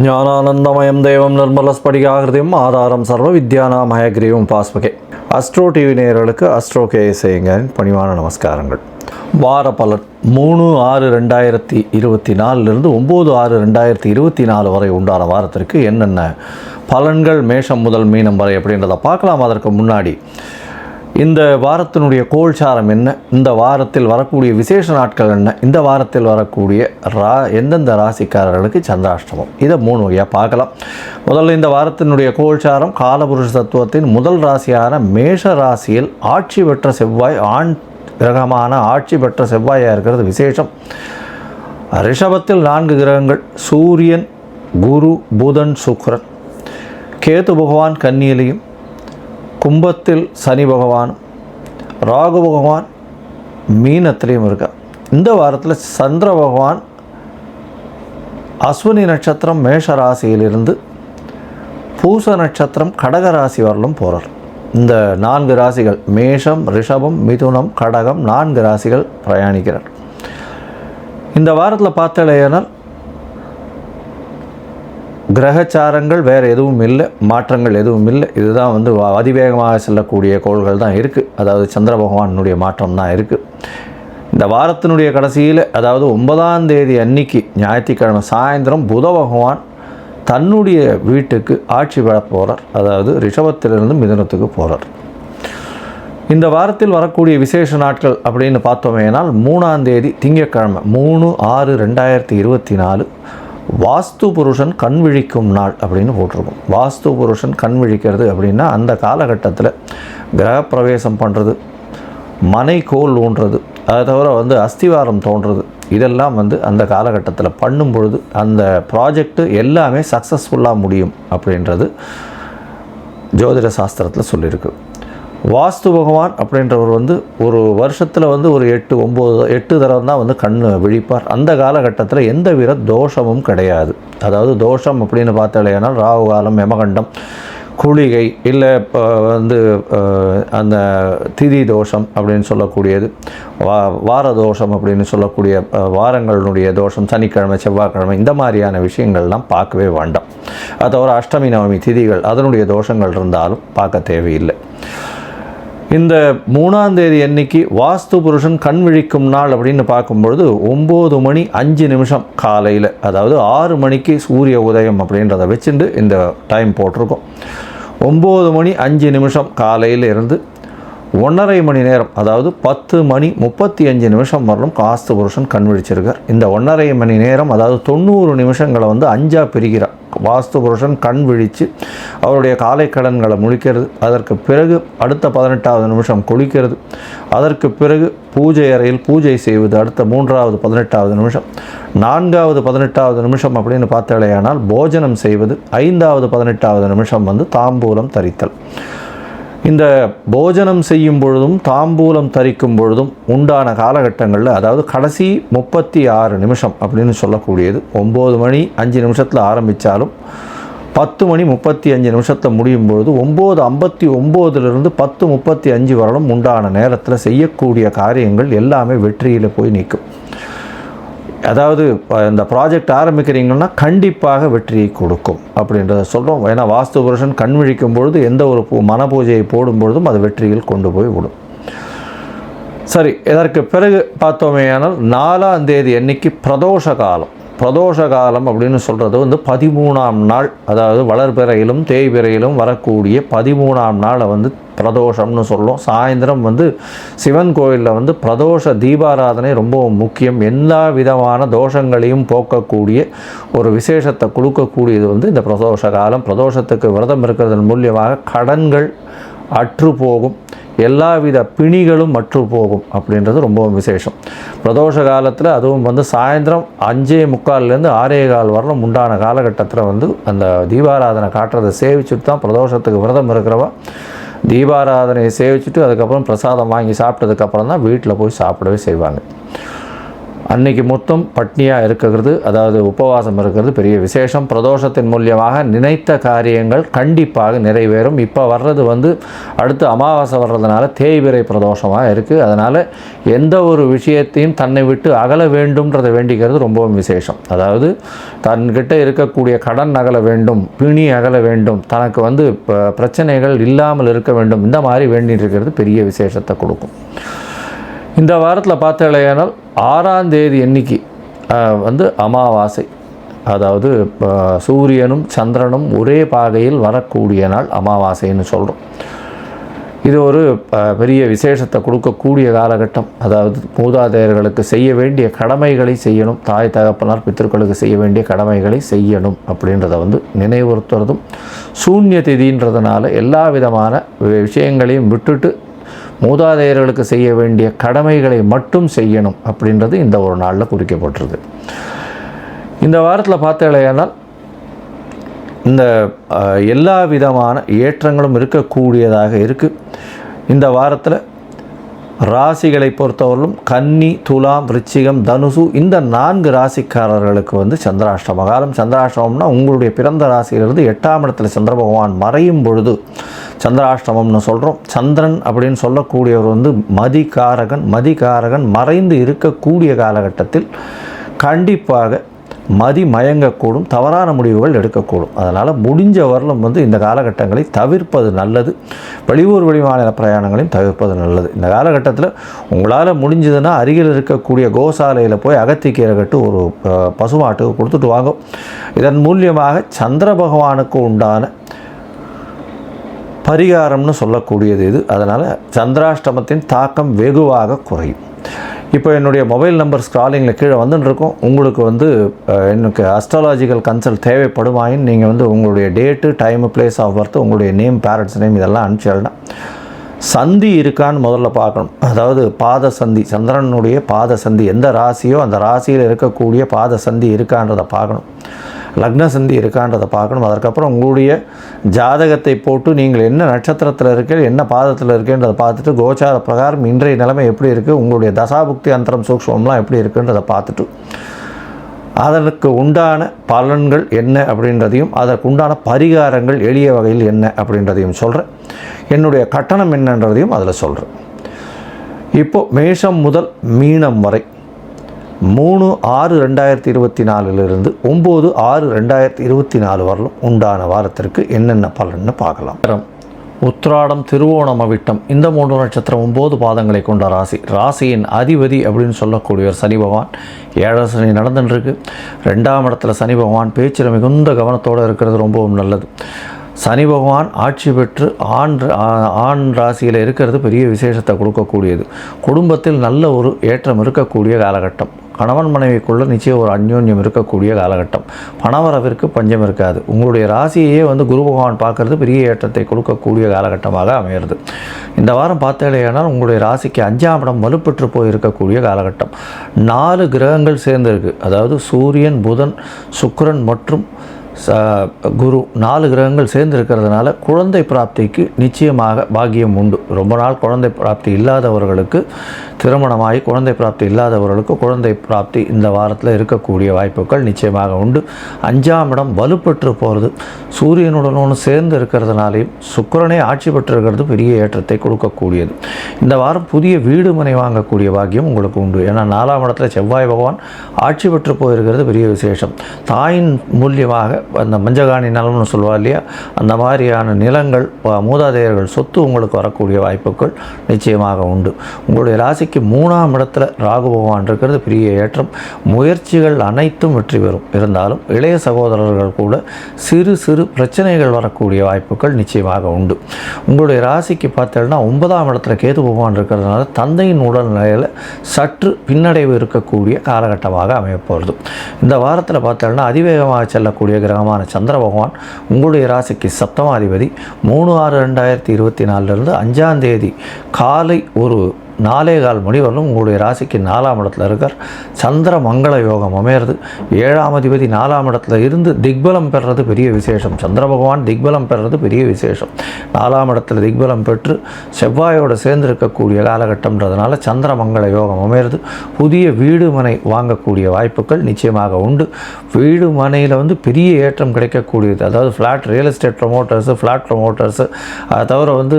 ஞானானந்தமயம் தேவம் நிர்மலஸ்படிகாகிருதியும் ஆதாரம் சர்வ வித்யானாமயக்ரீவம் பாஸ்மகே. அஸ்ட்ரோ டிவி நேயர்களுக்கு அஸ்ட்ரோ கேஎஸ்ஐங்கரின் பணிவான நமஸ்காரங்கள். வார பலன் 3/6/2024 9/6/2024 வரை உண்டான வாரத்திற்கு என்னென்ன பலன்கள் மேஷம் முதல் மீனம் வரை அப்படின்றத பார்க்கலாம். அதற்கு முன்னாடி இந்த வாரத்தினுடைய கோல்சாரம் என்ன, இந்த வாரத்தில் வரக்கூடிய விசேஷ நாட்கள் என்ன, இந்த வாரத்தில் வரக்கூடிய எந்தெந்த ராசிக்காரர்களுக்கு சந்திராஷ்டமம், இதை 3 வகையாக பார்க்கலாம். முதல்ல இந்த வாரத்தினுடைய கோல்சாரம் காலபுருஷ தத்துவத்தின் முதல் ராசியான மேஷ ராசியில் ஆட்சி பெற்ற செவ்வாய், ஆண் கிரகமான ஆட்சி பெற்ற செவ்வாயாக இருக்கிறது விசேஷம். ரிஷபத்தில் 4 கிரகங்கள், சூரியன், குரு, புதன், சுக்கிரன். கேது பகவான் கன்னியிலையும், கும்பத்தில் சனி பகவான், ராகு பகவான் மீனத்திலையும் இருக்கார். இந்த வாரத்தில் சந்திர பகவான் அஸ்வினி நட்சத்திரம் மேஷ ராசியிலிருந்து பூச நட்சத்திரம் கடக ராசி வரலும் போகிறார். இந்த 4 ராசிகள் மேஷம், ரிஷபம், மிதுனம், கடகம் 4 ராசிகள் பிரயாணிக்கிறார். இந்த வாரத்தில் பார்த்தாலேயானால் கிரகச்சாரங்கள் வேறு எதுவும் இல்லை, மாற்றங்கள் எதுவும் இல்லை. இதுதான் அதிவேகமாக செல்லக்கூடிய கோள்கள் தான் இருக்குது. அதாவது சந்திர பகவானுடைய மாற்றம் தான் இருக்குது. இந்த வாரத்தினுடைய கடைசியில், அதாவது 9ஆம் தேதி அன்னைக்கு ஞாயிற்றுக்கிழமை சாயந்தரம் புத பகவான் தன்னுடைய வீட்டுக்கு ஆட்சி பெற போகிறார். அதாவது ரிஷபத்திலிருந்து மிதுனத்துக்கு போகிறார். இந்த வாரத்தில் வரக்கூடிய விசேஷ நாட்கள் அப்படின்னு பார்த்தோமேனால் 3ஆம் தேதி திங்கட்கிழமை 3/6/2024 வாஸ்து புருஷன் கண் விழிக்கும் நாள் அப்படின்னு போட்டிருக்கும். வாஸ்து புருஷன் கண் விழிக்கிறது அப்படின்னா அந்த காலகட்டத்தில் கிரகப்பிரவேசம் பண்ணுறது, மனை கோல் ஊன்றது, அதை தவிர அஸ்திவாரம் தோன்றது, இதெல்லாம் அந்த காலகட்டத்தில் பண்ணும் பொழுது அந்த ப்ராஜெக்டு எல்லாமே சக்ஸஸ்ஃபுல்லாக முடியும் அப்படின்றது ஜோதிட சாஸ்திரத்தில் சொல்லியிருக்கு. வாஸ்து பகவான் அப்படின்றவர் ஒரு வருஷத்தில் ஒரு 8 தடவை தான் கண் விழிப்பார். அந்த காலகட்டத்தில் எந்த வித தோஷமும் கிடையாது. அதாவது தோஷம் அப்படின்னு பார்த்தாலேனால் ராகு காலம், யமகண்டம், குளிகை, இல்லை அந்த திதி தோஷம் அப்படின்னு சொல்லக்கூடியது, வார தோஷம் அப்படின்னு சொல்லக்கூடிய வாரங்களுடைய தோஷம், சனிக்கிழமை, செவ்வாய்க்கிழமை, இந்த மாதிரியான விஷயங்கள்லாம் பார்க்கவே வேண்டாம். அது தவிர அஷ்டமி, நவமி திதிகள் அதனுடைய தோஷங்கள் இருந்தாலும் பார்க்க தேவையில்லை. இந்த 3ஆம் தேதி அன்னைக்கு வாஸ்து புருஷன் கண் விழிக்கும் நாள் அப்படின்னு பார்க்கும்பொழுது 9:05 காலையில், அதாவது 6 மணிக்கு சூரிய உதயம் அப்படின்றத வச்சுட்டு இந்த டைம் போட்டிருக்கோம். 9:05 காலையில் இருந்து 1.5 மணி நேரம், அதாவது 10:35 வரலும் வாஸ்து புருஷன் கண் விழிச்சிருக்கார். இந்த 1.5 மணி நேரம், அதாவது 90 நிமிஷங்களை 5ஆக பிரிக்கிறார். வாஸ்து புருஷன் கண் விழித்து அவருடைய காலை கடன்களை முழிக்கிறது, அதற்கு பிறகு அடுத்த 18வது நிமிஷம் குளிக்கிறது, அதற்கு பிறகு பூஜை அறையில் பூஜை செய்வது அடுத்த 3வது 18வது நிமிஷம், 4வது 18வது நிமிஷம் அப்படின்னு பார்த்தாலேயானால் போஜனம் செய்வது, 5வது 18வது நிமிஷம் தாம்பூலம் தரித்தல். இந்த போஜனம் செய்யும் பொழுதும் தாம்பூலம் தரிக்கும் பொழுதும் உண்டான காலகட்டங்களில், அதாவது கடைசி 36 நிமிஷம் அப்படின்னு சொல்லக்கூடியது 9:05 ஆரம்பித்தாலும் 10:35 முடியும் பொழுது 9:59 10:35 வரலும் உண்டான நேரத்தில் செய்யக்கூடிய காரியங்கள் எல்லாமே வெற்றியில் போய் நிற்கும். அதாவது இந்த ப்ராஜெக்ட் ஆரம்பிக்கிறீங்கன்னா கண்டிப்பாக வெற்றியை கொடுக்கும் அப்படின்றத சொல்கிறோம். ஏன்னா வாஸ்து புருஷன் கண் விழிக்கும் பொழுது எந்த ஒரு மன பூஜையை போடும் பொழுதும் அது வெற்றியில் கொண்டு போய் விடும். சரி, இதற்கு பிறகு பார்த்தோமேயானால் 4ஆம் தேதி அன்னைக்கு பிரதோஷ காலம். பிரதோஷ காலம் அப்படின்னு சொல்கிறது 13ஆம் நாள், அதாவது வளர்பிறையிலும் தேய்பிறையிலும் வரக்கூடிய 13ஆம் நாளை பிரதோஷம்னு சொல்லும். சாயந்தரம் சிவன் கோயிலில் பிரதோஷ தீபாராதனை ரொம்ப முக்கியம். எல்லா விதமான தோஷங்களையும் போக்கக்கூடிய ஒரு விசேஷத்தை கொடுக்கக்கூடியது இந்த பிரதோஷ காலம். பிரதோஷத்துக்கு விரதம் இருக்கிறதன் மூலியமாக கடன்கள் அற்று போகும், எல்லாவித பிணிகளும் அற்று போகும் அப்படின்றது ரொம்பவும் விசேஷம். பிரதோஷ காலத்தில் அதுவும் சாயந்தரம் 5:45 6:15 வரலும் உண்டான காலகட்டத்தில் அந்த தீபாராதனை காட்டுறதை சேவிச்சுட்டு தான் பிரதோஷத்துக்கு விரதம் இருக்கிறவா தீபாராதனையை சேவிச்சுட்டு அதுக்கப்புறம் பிரசாதம் வாங்கி சாப்பிட்டதுக்கப்புறம் தான் வீட்டில் போய் சாப்பிடவே செய்வாங்க. அன்னைக்கு மொத்தம் பட்னியாக இருக்கிறது, அதாவது உபவாசம் இருக்கிறது பெரிய விசேஷம். பிரதோஷத்தின் மூலியமாக நினைத்த காரியங்கள் கண்டிப்பாக நிறைவேறும். இப்போ வர்றது அடுத்து அமாவாசை வர்றதுனால தேய்பிறை பிரதோஷமாக இருக்குது. அதனால் எந்த ஒரு விஷயத்தையும் தன்னை விட்டு அகல வேண்டும்ன்றதை வேண்டிக்கிறது ரொம்பவும் விசேஷம். அதாவது தன்கிட்ட இருக்கக்கூடிய கடன் அகல வேண்டும், பிணி அகல வேண்டும், தனக்கு பிரச்சனைகள் இல்லாமல் இருக்க வேண்டும், இந்த மாதிரி வேண்டிட்டு இருக்கிறது பெரிய விசேஷத்தை கொடுக்கும். இந்த வாரத்தில் பார்த்தீங்கன்னா 6ஆம் தேதி அன்னைக்கு அமாவாசை, அதாவது சூரியனும் சந்திரனும் ஒரே பாகையில் வரக்கூடிய நாள் அமாவாசைன்னு சொல்கிறோம். இது ஒரு பெரிய விசேஷத்தை கொடுக்கக்கூடிய காலகட்டம். அதாவது மூதாதையர்களுக்கு செய்ய வேண்டிய கடமைகளை செய்யணும், தாய் தகப்பனார் பித்திருக்களுக்கு செய்ய வேண்டிய கடமைகளை செய்யணும் அப்படின்றத நினைவுறுத்துறதும், சூன்ய திதின்றதுனால எல்லா விதமான விஷயங்களையும் விட்டுட்டு மூதாதையர்களுக்கு செய்ய வேண்டிய கடமைகளை மட்டும் செய்யணும் அப்படின்றது இந்த ஒரு நாளில் குறிக்கப்பட்டிருக்கு. இந்த வாரத்தில் பார்த்தீங்கன்னா இந்த எல்லா விதமான ஏற்றங்களும் இருக்கக்கூடியதாக இருக்குது. இந்த வாரத்தில் ராசிகளை பொறுத்தவரையிலும் கன்னி, துலாம், விருச்சிகம், தனுசு இந்த 4 ராசிக்காரர்களுக்கு சந்திராஷ்டம காலம். சந்திராஷ்டமம்னா உங்களுடைய பிறந்த ராசியிலிருந்து 8ஆம் இடத்துல சந்திர பகவான் மறையும் பொழுது சந்திராஷ்டமம்னு சொல்கிறோம். சந்திரன் அப்படின்னு சொல்லக்கூடியவர் மதிகாரகன் மறைந்து இருக்கக்கூடிய காலகட்டத்தில் கண்டிப்பாக மதி மயங்கக்கூடும், தவறான முடிவுகள் எடுக்கக்கூடும். அதனால் முடிஞ்ச வரலும் இந்த காலகட்டங்களை தவிர்ப்பது நல்லது. வெளியூர் வெளிமாநில பிரயாணங்களையும் தவிர்ப்பது நல்லது. இந்த காலகட்டத்தில் உங்களால் முடிஞ்சதுன்னா அருகில் இருக்கக்கூடிய கோசாலையில் போய் அகத்திக்கீரை கட்டு ஒரு பசுமாட்டுக்கு கொடுத்துட்டு வாங்க. இதன் மூலியமாக சந்திர பகவானுக்கு உண்டான பரிகாரம்னு சொல்லக்கூடியது இது. அதனால் சந்திராஷ்டமத்தின் தாக்கம் வெகுவாக குறையும். இப்போ என்னுடைய மொபைல் நம்பர் ஸ்க்ராலிங்கில் கீழே வந்துட்டுருக்கோம். உங்களுக்கு எனக்கு அஸ்ட்ராலாஜிக்கல் கன்சல்ட் தேவைப்படுமாயின் நீங்கள் உங்களுடைய date, time, place of birth, உங்களுடைய நேம், பேரண்ட்ஸ் நேம் இதெல்லாம் அனுப்பிச்சிடனா. சந்தி இருக்கான்னு முதல்ல பார்க்கணும். அதாவது பாத சந்தி, சந்திரனுடைய பாத சந்தி எந்த ராசியோ அந்த ராசியில் இருக்கக்கூடிய பாத சந்தி இருக்கான்றதை பார்க்கணும். லக்ன சந்தி இருக்கான்றதை பார்க்கணும். அதற்கப்புறம் உங்களுடைய ஜாதகத்தை போட்டு நீங்கள் என்ன நட்சத்திரத்தில் இருக்கீங்க, என்ன பாதத்தில் இருக்கேன்றதை பார்த்துட்டு கோச்சார பிரகாரம் இன்றைய நிலைமை எப்படி இருக்குது, உங்களுடைய தசாபுக்தி அந்தரம் சூக்ஷ்மம்லாம் எப்படி இருக்குன்றதை பார்த்துட்டு அதற்கு உண்டான பலன்கள் என்ன அப்படின்றதையும் அதற்கு உண்டான பரிகாரங்கள் எளிய வகையில் என்ன அப்படின்றதையும் சொல்கிறேன். என்னுடைய கட்டணம் என்னன்றதையும் அதில் சொல்கிறேன். இப்போது மேஷம் முதல் மீனம் வரை 3/6/2024 9/6/2024 வரலும் உண்டான வாரத்திற்கு என்னென்ன பலன்னு பார்க்கலாம். உத்திராடம், திருவோணம், அவிட்டம் இந்த 3 நட்சத்திரம் 9 பாதங்களை கொண்ட ராசி. ராசியின் அதிபதி அப்படின்னு சொல்லக்கூடியவர் சனி பகவான். 7 சனி நடந்துட்டுருக்கு. 2ஆம் இடத்துல சனி பகவான் பேச்சில் மிகுந்த கவனத்தோடு இருக்கிறது ரொம்பவும் நல்லது. சனி பகவான் ஆட்சி பெற்று ஆண் ராசியில் இருக்கிறது பெரிய விசேஷத்தை கொடுக்கக்கூடியது. குடும்பத்தில் நல்ல ஒரு ஏற்றம் இருக்கக்கூடிய காலகட்டம். கணவன் மனைவிக்குள்ள நிச்சயம் ஒரு அந்யோன்யம் இருக்கக்கூடிய காலகட்டம். பணவரவிற்கு பஞ்சம் இருக்காது. உங்களுடைய ராசியையே குரு பகவான் பார்க்கறது பெரிய ஏற்றத்தை கொடுக்கக்கூடிய காலகட்டமாக அமையிறது. இந்த வாரம் பார்த்தேனால் உங்களுடைய ராசிக்கு 5ஆம் இடம் வலுப்பெற்று போய் இருக்கக்கூடிய காலகட்டம். 4 கிரகங்கள் சேர்ந்திருக்கு. அதாவது சூரியன், புதன், சுக்கிரன் மற்றும் குரு 4 கிரகங்கள் சேர்ந்து இருக்கிறதுனால குழந்தை பிராப்திக்கு நிச்சயமாக பாக்கியம் உண்டு. ரொம்ப நாள் குழந்தை பிராப்தி இல்லாதவர்களுக்கு திருமணமாகி குழந்தை பிராப்தி இல்லாதவர்களுக்கு குழந்தை பிராப்தி இந்த வாரத்தில் இருக்கக்கூடிய வாய்ப்புகள் நிச்சயமாக உண்டு. 5ஆம் இடம் வலுப்பெற்று போகிறது. சூரியனுடனும் சேர்ந்து இருக்கிறதுனாலையும் சுக்கிரனே ஆட்சி பெற்றிருக்கிறது பெரிய ஏற்றத்தை கொடுக்கக்கூடியது. இந்த வாரம் புதிய வீடு மனை வாங்கக்கூடிய பாக்கியம் உங்களுக்கு உண்டு. ஏன்னா 4ஆம் இடத்துல செவ்வாய் பகவான் ஆட்சி பெற்று போயிருக்கிறது பெரிய விசேஷம். தாயின் மூலியமாக அந்த மஞ்சகாணி நிலம்னு சொல்லுவா இல்லையா, அந்த மாதிரியான நிலங்கள், மூதாதையர்கள் சொத்து உங்களுக்கு வரக்கூடிய வாய்ப்புகள் நிச்சயமாக உண்டு. உங்களுடைய ராசிக்கு 3ஆம் இடத்துல ராகு பகவான் இருக்கிறது பெரிய ஏற்றம். முயற்சிகள் அனைத்தும் வெற்றி பெறும். இருந்தாலும் இளைய சகோதரர்கள் கூட சிறு சிறு பிரச்சனைகள் வரக்கூடிய வாய்ப்புகள் நிச்சயமாக உண்டு. உங்களுடைய ராசிக்கு பார்த்தீங்கன்னா 9ஆம் இடத்துல கேது பகவான் இருக்கிறதுனால தந்தையின் உடல்நிலையில் சற்று பின்னடைவு இருக்கக்கூடிய காலகட்டமாக அமையப்போகிறது. இந்த வாரத்தில் பார்த்தீங்கன்னா அதிவேகமாக செல்லக்கூடிய கிரகமான சந்திர பகவான் உங்களுடைய ராசிக்கு சப்தமாதிபதி. 3/6/2024 5ஆம் தேதி காலை ஒரு 4:15 மணி வரலும் உங்களுடைய ராசிக்கு 4ஆம் இடத்துல இருக்கார். சந்திர மங்கள யோகம் அமையிறது. 7ஆம் அதிபதி 4ஆம் இடத்துல இருந்து திக்பலம் பெறுறது பெரிய விசேஷம். சந்திர பகவான் திக்பலம் பெறுறது பெரிய விசேஷம். 4ஆம் இடத்துல திக்பலம் பெற்று செவ்வாயோடு சேர்ந்து இருக்கக்கூடிய காலகட்டம்ன்றதுனால சந்திர மங்கள யோகம் அமையிறது. புதிய வீடு மனை வாங்கக்கூடிய வாய்ப்புகள் நிச்சயமாக உண்டு. வீடு மனையில் வந்து பெரிய ஏற்றம் கிடைக்கக்கூடியது. அதாவது flat real estate promoters, flat promoters, அதை தவிர வந்து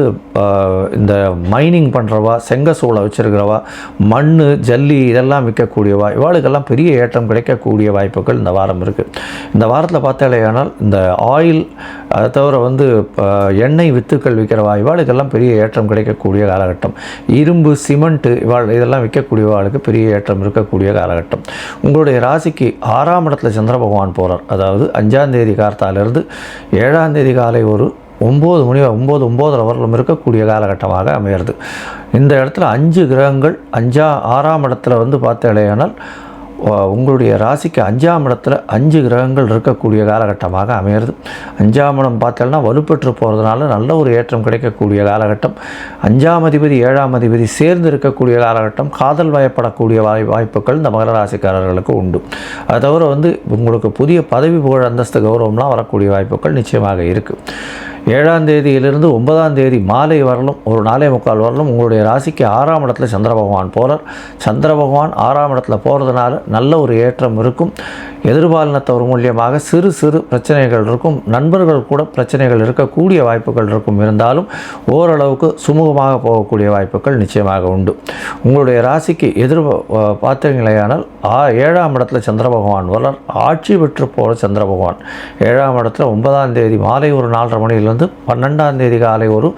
இந்த மைனிங் பண்ணுறவா, செங்கசூளை வச்சுருக்கிறவா, மண் ஜல்லி இதெல்லாம் விற்கக்கூடியவா, இவாளுக்கெல்லாம் பெரிய ஏற்றம் கிடைக்கக்கூடிய வாய்ப்புகள் இந்த வாரம் இருக்குது. இந்த வாரத்தில் பார்த்தாலேயானால் இந்த ஆயில், அதை தவிர வந்து எண்ணெய் வித்துக்கள் விற்கிறவா, இவாளுக்கெல்லாம் பெரிய ஏற்றம் கிடைக்கக்கூடிய காலகட்டம். இரும்பு, சிமெண்ட்டு இதெல்லாம் விற்கக்கூடியவாளுக்கு பெரிய ஏற்றம் இருக்கக்கூடிய காலகட்டம். உங்களுடைய ராசிக்கு 6ஆம் இடத்துல சந்திர பகவான் போகிறார். அதாவது 5ஆம் தேதி கார்த்தாலிருந்து 7ஆம் தேதி காலை ஒரு 9 மணி 9:30 வரலும் இருக்கக்கூடிய காலகட்டமாக அமையிறது. இந்த இடத்துல 5 கிரகங்கள் 6ஆம் இடத்துல வந்து பார்த்தாலேயானால் உங்களுடைய ராசிக்கு 5ஆம் இடத்துல 5 கிரகங்கள் இருக்கக்கூடிய காலகட்டமாக அமையிறது. 5ஆம் இடம் பார்த்தோம்னா வலுப்பெற்று போகிறதுனால நல்ல ஒரு ஏற்றம் கிடைக்கக்கூடிய காலகட்டம். 5ஆம் அதிபதி 7ஆம் அதிபதி சேர்ந்து இருக்கக்கூடிய காலகட்டம். காதல் வயப்படக்கூடிய வாய்ப்புகள் இந்த மகர ராசிக்காரர்களுக்கு உண்டு. அது தவிர வந்து உங்களுக்கு புதிய பதவி புகழ் அந்தஸ்து கௌரவம்லாம் வரக்கூடிய வாய்ப்புகள் நிச்சயமாக இருக்குது. 7ஆம் தேதியிலிருந்து 9ஆம் தேதி மாலை வரலும் ஒரு 4:45 வரலும் உங்களுடைய ராசிக்கு 6ஆம் இடத்துல சந்திர பகவான் போகிறார். சந்திர பகவான் 6ஆம் இடத்துல போகிறதுனால நல்ல ஒரு ஏற்றம் இருக்கும். எதிர்பாலினத்தவர் மூலியமாக சிறு சிறு பிரச்சனைகள் இருக்கும். நண்பர்கள் கூட பிரச்சனைகள் இருக்கக்கூடிய வாய்ப்புகள் இருக்கும். இருந்தாலும் ஓரளவுக்கு சுமூகமாக போகக்கூடிய வாய்ப்புகள் நிச்சயமாக உண்டு. உங்களுடைய ராசிக்கு பார்த்தீங்களேயானால் 7ஆம் இடத்துல சந்திர பகவான் வளர் ஆட்சி பெற்று போகிற சந்திர பகவான் 7ஆம் இடத்துல 9ஆம் தேதி மாலை ஒரு 4:30 மணியிலிருந்து 12ஆம் தேதி காலை ஒரு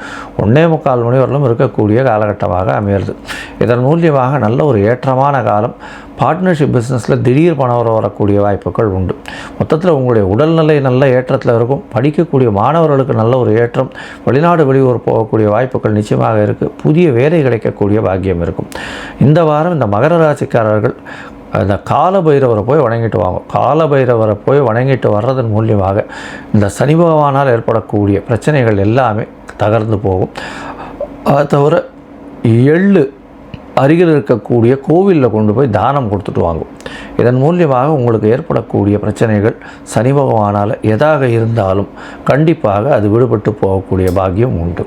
1:45 மணி வரலும் இருக்கக்கூடிய காலகட்டமாக அமையிறது. இதன் மூலியமாக நல்ல ஒரு ஏற்றமான காலம். பார்ட்னர்ஷிப் பிஸ்னஸில் திடீர் பணம் வரக்கூடிய வாய்ப்புகள் உண்டு. மொத்தத்தில் உங்களுடைய உடல்நிலை நல்ல ஏற்றத்தில் இருக்கும். படிக்கக்கூடிய மாணவர்களுக்கு நல்ல ஒரு ஏற்றம். வெளிநாடு வெளியூர் போகக்கூடிய வாய்ப்புகள் நிச்சயமாக இருக்குது. புதிய வேலை கிடைக்கக்கூடிய பாக்கியம் இருக்கும். இந்த வாரம் இந்த மகர ராசிக்காரர்கள் அந்த காலபைரவரை போய் வணங்கிட்டு வாங்க. காலபைரவரை போய் வணங்கிட்டு வர்றதன் மூலியமாக இந்த சனி பகவானால் ஏற்படக்கூடிய பிரச்சனைகள் எல்லாமே தகர்ந்து போகும். அதை தவிர எள்ளு அருகில் இருக்கக்கூடிய கோவிலில் கொண்டு போய் தானம் கொடுத்துட்டு வாங்கும். இதன் மூலியமாக உங்களுக்கு ஏற்படக்கூடிய பிரச்சனைகள் சனி பகவானால் எதாக இருந்தாலும் கண்டிப்பாக அது விடுபட்டு போகக்கூடிய பாக்கியம் உண்டு.